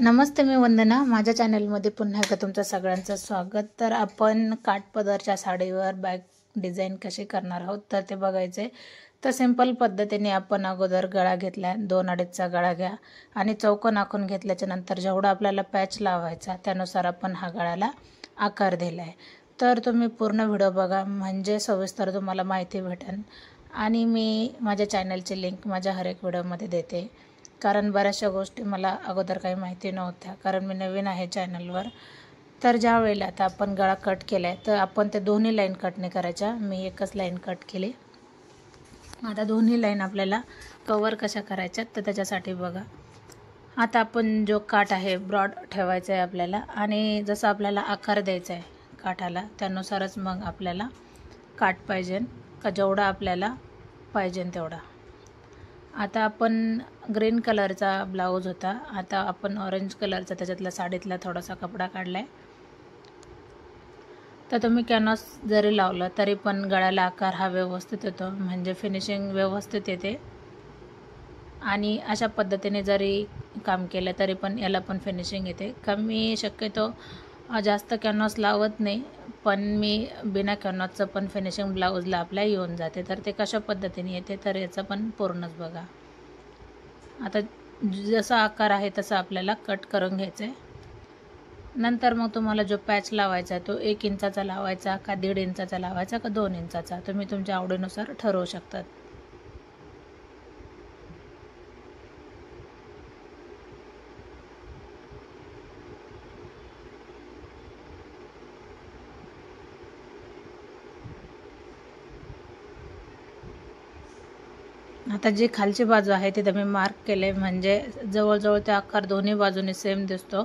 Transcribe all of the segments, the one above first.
नमस्ते, मी वंदना. माझ्या चॅनलमध्ये पुन्हा एकदा तुमचं सगळ्यांचं स्वागत. तर आपण काठपदरच्या साडीवर बॅक डिझाईन कशी करणार आहोत तर ते बघायचे. तर सिंपल पद्धतीने आपण अगोदर गळा घेतला, 2-2.5चा गळा घ्या आणि चौकोन आखून घेतल्याच्या नंतर जेवढा आपल्याला पॅच लावायचा त्यानुसार आपण हा गळ्याला आकार दिला आहे. तर तुम्ही पूर्ण व्हिडिओ बघा म्हणजे सविस्तर तुम्हाला माहिती भेटेल. आणि मी माझ्या चॅनलची लिंक माझ्या हर एक व्हिडिओमध्ये देते, कारण बऱ्याचशा गोष्टी मला अगोदर काही माहिती नव्हत्या, कारण मी नवीन आहे चॅनलवर. तर ज्या वेळेला आता आपण गळा कट केला आहे तर आपण ते दोन्ही लाईन कट नाही करायच्या. मी एकच लाईन कट केली. आता दोन्ही लाईन आपल्याला कवर कशा करायच्या तर त्याच्यासाठी बघा. आता आपण जो काठ आहे ब्रॉड ठेवायचा आहे आपल्याला, आणि जसं आपल्याला आकार द्यायचा आहे काठाला त्यानुसारच मग आपल्याला काठ पाहिजे का जेवढा आपल्याला पाहिजे तेवढा. आता आपण ग्रीन कलरचा ब्लाऊज होता, आता आपण ऑरेंज कलरचा त्याच्यातला साडीतला थोडासा कपडा काढला आहे. तर तुम्ही कॅनव्हास जरी लावलं तरी पण गळ्याला आकार हा व्यवस्थित येतो, म्हणजे फिनिशिंग व्यवस्थित येते. आणि अशा पद्धतीने जरी काम केलं तरी पण याला पण फिनिशिंग येते. कमी शक्यतो जास्त कॅनव्हास लावत नाही, पण मी बिना कॅनव्हासचं पण फिनिशिंग ब्लाऊजला आपल्या येऊन जाते. तर ते कशा पद्धतीने येते तर याचं पण पूर्णच बघा. आता जसा आकार आहे तसा आपल्याला कट करून घ्यायचं आहे. नंतर मग तुम्हाला जो पॅच लावायचा आहे तो 1 इंचाचा लावायचा का 1.5 इंचाचा लावायचा का 2 इंचाचा, तुम्ही तुमच्या आवडीनुसार ठरवू शकतात. आता जी खालची बाजू आहे तिथे मी मार्क केले, म्हणजे जवळजवळ ते आकार दोन्ही बाजूने सेम दिसतो,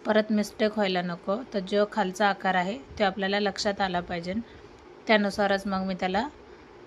परत मिस्टेक व्हायला नको. तर जो खालचा आकार आहे तो आपल्याला लक्षात आला पाहिजे, त्यानुसारच मग मी त्याला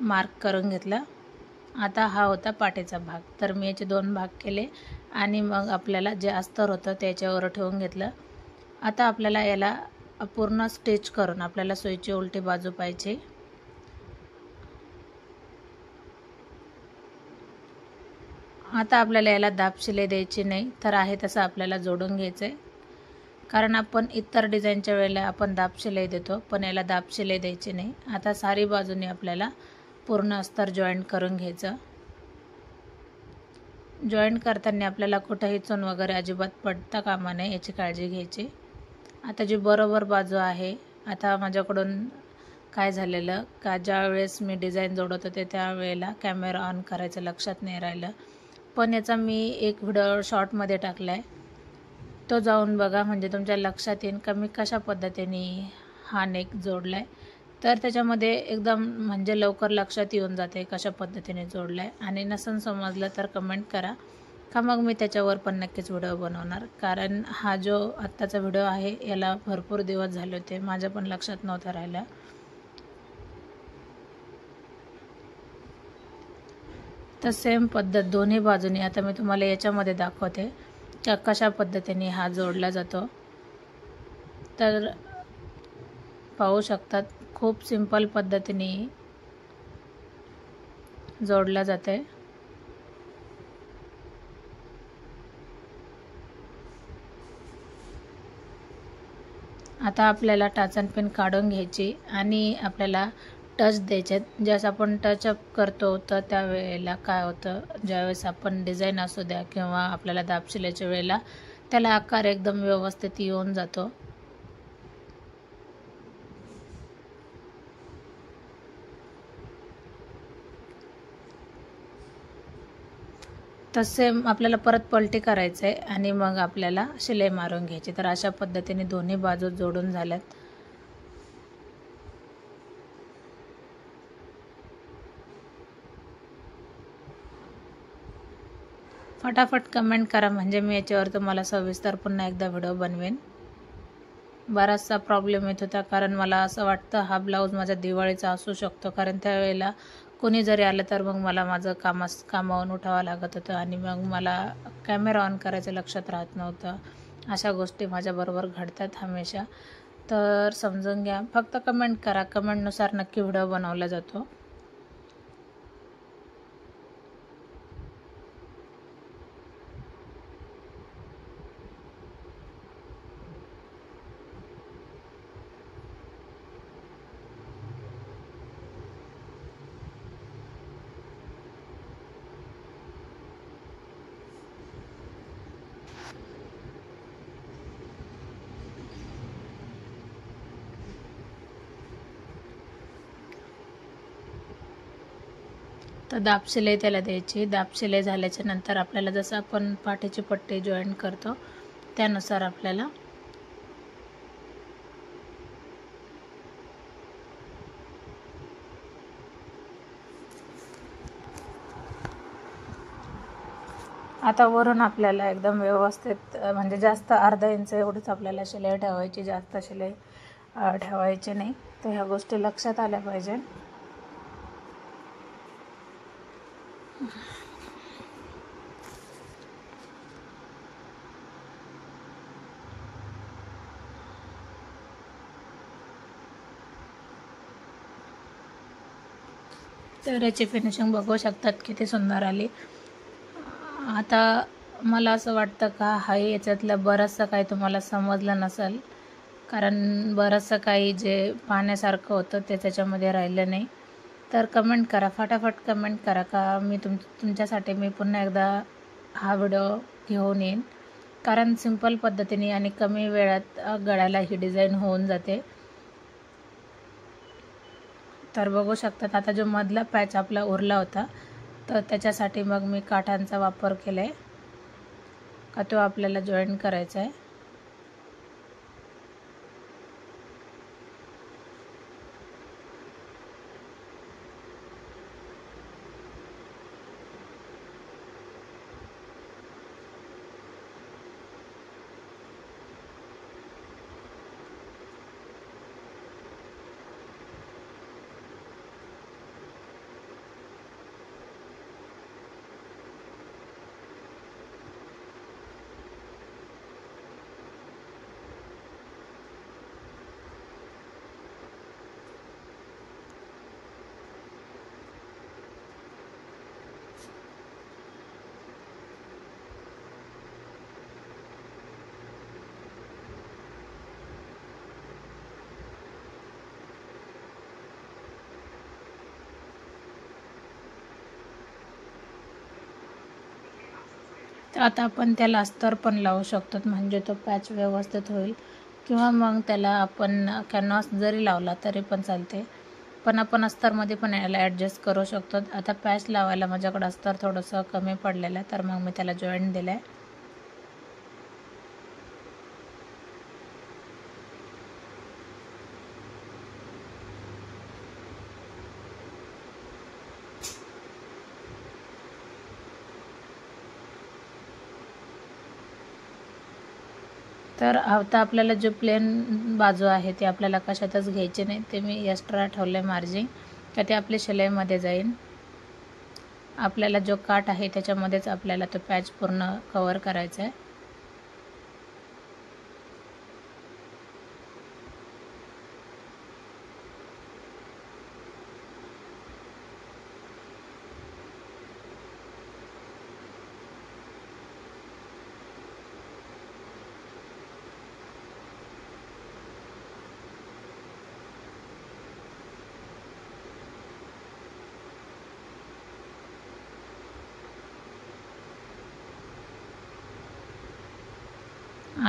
मार्क करून घेतला. आता हा होता पाठीचा भाग, तर मी याचे 2 भाग केले आणि मग आपल्याला जे अस्तर होतं त्याच्यावर ठेवून घेतलं. आता आपल्याला याला पूर्ण स्टिच करून आपल्याला सुईची उलटी बाजू पाहिजे. आता आपल्याला याला दाब शिलाई द्यायची नाही, तर आहे तसं आपल्याला जोडून घ्यायचं आहे. कारण आपण इतर डिझाईनच्या वेळेला आपण दाब शिलाई देतो, पण याला दाब शिलाई द्यायची नाही. आता सारी बाजूने आपल्याला पूर्ण अस्तर जॉईंट करून घ्यायचं. जॉईंट करताना आपल्याला कुठंही चून वगैरे अजिबात पडता कामा नये याची काळजी घ्यायची. आता जी बरोबर बाजू आहे, आता माझ्याकडून काय झालेलं का ज्या वेळेस मी डिझाईन जोडत होते त्यावेळेला कॅमेरा ऑन करायचं लक्षात नाही राहिलं, पण याचा मी एक व्हिडिओ शॉर्टमध्ये टाकला आहे, तो जाऊन बघा म्हणजे तुमच्या लक्षात येईल का मी कशा पद्धतीने हा नेक जोडला आहे. तर त्याच्यामध्ये एकदम म्हणजे लवकर लक्षात येऊन जाते कशा पद्धतीने जोडला आहे. आणि नसन समजलं तर कमेंट करा का मग मी त्याच्यावर पण नक्कीच व्हिडिओ बनवणार, कारण हा जो आत्ताचा व्हिडिओ आहे याला भरपूर दिवस झाले होते, माझ्या पण लक्षात नव्हतं राहिलं. तर सेम पद्धत दोन्ही बाजूनी आता मी तुम्हाला याच्यामध्ये दाखवते का कशा पद्धतीने हा जोडला जातो. तर पाहू शकतात खूप सिंपल पद्धतीने जोडला जाते. आता आपल्याला टाचन पिन काढून घ्यायची आणि आपल्याला टच द्यायचे. ज्यावेळेस आपण टचअप करतो तर त्यावेळेला काय होतं, ज्यावेळेस आपण डिझाईन असू द्या किंवा आपल्याला दाब शिलाईच्या वेळेला त्याला आकार एकदम व्यवस्थित येऊन जातो. तसे आपल्याला परत पलटी करायचं आहे आणि मग आपल्याला शिलाई मारून घ्यायची. तर अशा पद्धतीने दोन्ही बाजू जोडून झाल्यात. फटाफट कमेंट करा म्हणजे मी याच्यावर तुम्हाला सविस्तर पुन्हा एकदा व्हिडिओ बनवेन. बराचसा प्रॉब्लेम येत होता, कारण मला असं वाटतं हा ब्लाऊज माझ्या दिवाळीचा असू शकतो, कारण त्यावेळेला कोणी जरी आलं तर मग मला माझं कामावरून उठावं लागत होतं आणि मग मला कॅमेरा ऑन करायचं लक्षात राहत नव्हतं. अशा गोष्टी माझ्याबरोबर घडतात हमेशा. तर समजून घ्या, फक्त कमेंट करा, कमेंटनुसार नक्की व्हिडिओ बनवला जातो. तर दाब शिलाई त्याला द्यायची. दाब शिलाई झाल्याच्या नंतर आपल्याला जसं आपण पाठीची पट्टी जॉईन करतो त्यानुसार आपल्याला आता वरून आपल्याला एकदम व्यवस्थित म्हणजे जास्त अर्धा इंच एवढीच आपल्याला शिलाई ठेवायची, जास्त शिलाई ठेवायची नाही. तर ह्या गोष्टी लक्षात आल्या पाहिजे. तर याची फिनिशिंग बघू शकतात किती सुंदर आली. आता मला असं वाटतं का याच्यातलं बरंचसं काही तुम्हाला समजलं नसेल, कारण बरंचसं काही जे पाहण्यासारखं होतं ते त्याच्यामध्ये राहिलं नाही. तर कमेंट करा, फटाफट कमेंट करा का मी तुमच्यासाठी मी पुन्हा एकदा हा व्हिडिओ घेऊन येईन, कारण सिंपल पद्धतीने आणि कमी वेळात गळ्याला ही डिझाईन होऊन जाते. तर बघू शकतात आता जो मधला पॅच आपला उरला होता तर त्याच्यासाठी मग मी काठांचा वापर केला आहे का तो आपल्याला जॉईन करायचा आहे. तर आता आपण त्याला अस्तर पण लावू शकतो, म्हणजे तो पॅच व्यवस्थित होईल, किंवा मग त्याला आपण कॅनव्हास जरी लावला तरी पण चालते, पण आपण अस्तरमध्ये पण याला ॲडजस्ट करू शकतो. आता पॅच लावायला माझ्याकडे अस्तर थोडंसं कमी पडलेलं आहे तर मग मी त्याला जॉईंट दिलं आहे. तर आता आपल्याला जो प्लेन बाजू आहे ती आपल्याला कशातच घ्यायची नाही, ते मी एक्स्ट्रा ठेवले मार्जिन का ते आपल्या शिलाईमध्ये जाईल. आपल्याला जो काठ आहे त्याच्यामध्येच आपल्याला तो पॅच पूर्ण कवर करायचा आहे.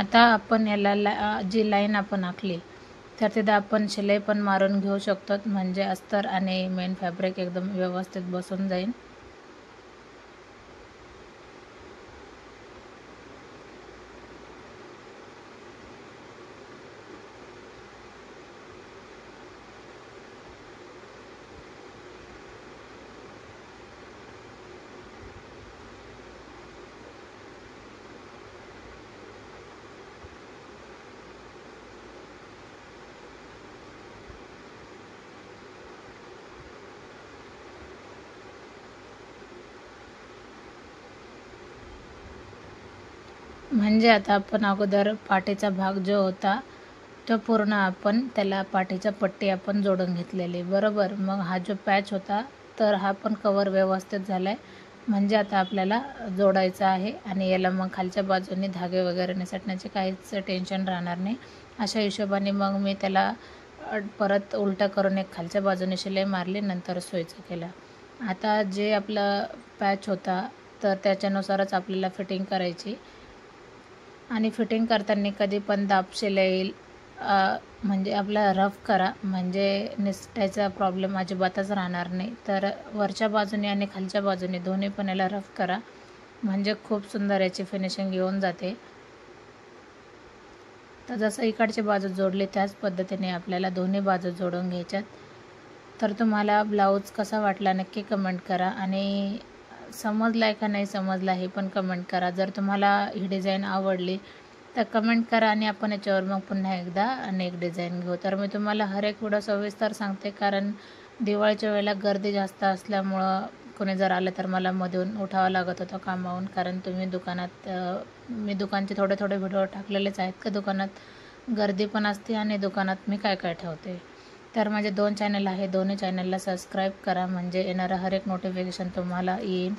आता आपण याला जी लाईन आपण आखली तर तिथं आपण शिलाई पण मारून घेऊ शकतो, म्हणजे अस्तर आणि मेन फॅब्रिक एकदम व्यवस्थित बसून जाईल. म्हणजे आता आपण अगोदर पाठीचा भाग जो होता तो पूर्ण आपण त्याला पाठीच्या पट्टी आपण जोडून घेतलेली बरोबर. मग हा जो पॅच होता तर हा पण कवर व्यवस्थित झाला आहे, म्हणजे आता आपल्याला जोडायचा आहे आणि याला मग खालच्या बाजूने धागे वगैरे निसटण्याचे काहीच टेन्शन राहणार नाही. अशा हिशोबाने मग मी त्याला परत उलटा करून एक खालच्या बाजूने शिलाई मारली, नंतर सोयीचं केला. आता जे आपला पॅच होता तर त्याच्यानुसारच आपल्याला फिटिंग करायची, आणि फिटिंग करताना कधी पण दाब शिलाई म्हणजे आपला रफ करा, म्हणजे निसटायचा प्रॉब्लेम अजिबातच राहणार नाही. तर वरच्या बाजूने आणि खालच्या बाजूने दोन्ही पण याला रफ करा, म्हणजे खूप सुंदर याची फिनिशिंग येऊन जाते. तर जसं इकडची बाजू जोडली त्याच पद्धतीने आपल्याला दोन्ही बाजू जोडून घ्यायच्यात. तर तुम्हाला ब्लाऊज कसा वाटला नक्की कमेंट करा आणि समजला आहे का नाही समजला हे पण कमेंट करा. जर तुम्हाला ही डिझाईन आवडली तर कमेंट करा आणि आपण याच्यावर मग पुन्हा एकदा एक डिझाईन घेऊ. तर मी तुम्हाला हर एक व्हिडिओ सविस्तर सांगते, कारण दिवाळीच्या वेळेला गर्दी जास्त असल्यामुळं कोणी जर आलं तर मला मधून उठावं लागत होतं कामावरून, कारण तुम्ही दुकानात मी दुकानचे थोडे थोडे व्हिडिओ टाकलेलेच आहेत का दुकानात गर्दी पण असते आणि दुकानात मी काय काय ठेवते. तर माझे 2 चॅनल आहे, दोन्ही चॅनलला सबस्क्राईब करा, म्हणजे येणारं हर एक नोटिफिकेशन तुम्हाला येईल.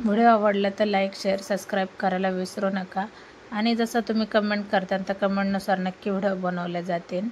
व्हिडिओ आवडला तर लाईक, शेअर, सबस्क्राईब करायला विसरू नका. आणि जसं तुम्ही कमेंट करता तर कमेंटनुसार नक्की व्हिडिओ बनवले जातील.